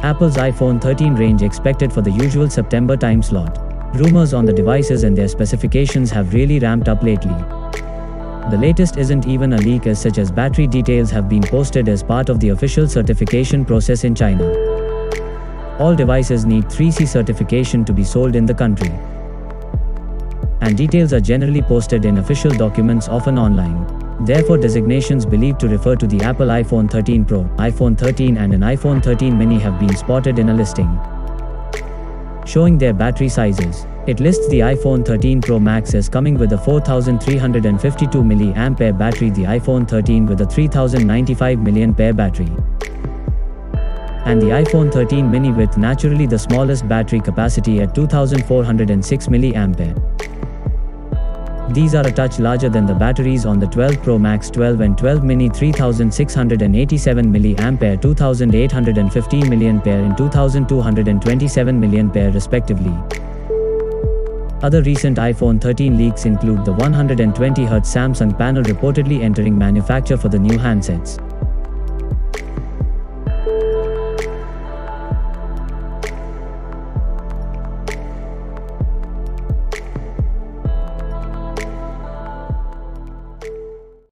Apple's iPhone 13 range expected for the usual September time slot. Rumors on the devices and their specifications have really ramped up lately. The latest isn't even a leak, as such as battery details have been posted as part of the official certification process in China. All devices need 3C certification to be sold in the country, and details are generally posted in official documents, often online. Therefore, designations believed to refer to the Apple iPhone 13 Pro, iPhone 13 and an iPhone 13 mini have been spotted in a listing showing their battery sizes. It lists the iPhone 13 Pro Max as coming with a 4352 mAh battery, the iPhone 13 with a 3095 mAh battery, and the iPhone 13 mini with naturally the smallest battery capacity at 2406 mAh. These are a touch larger than the batteries on the 12 Pro Max, 12 and 12 mini, 3687 mAh, 2815 mAh and 2227 mAh respectively. Other recent iPhone 13 leaks include the 120Hz Samsung panel reportedly entering manufacture for the new handsets.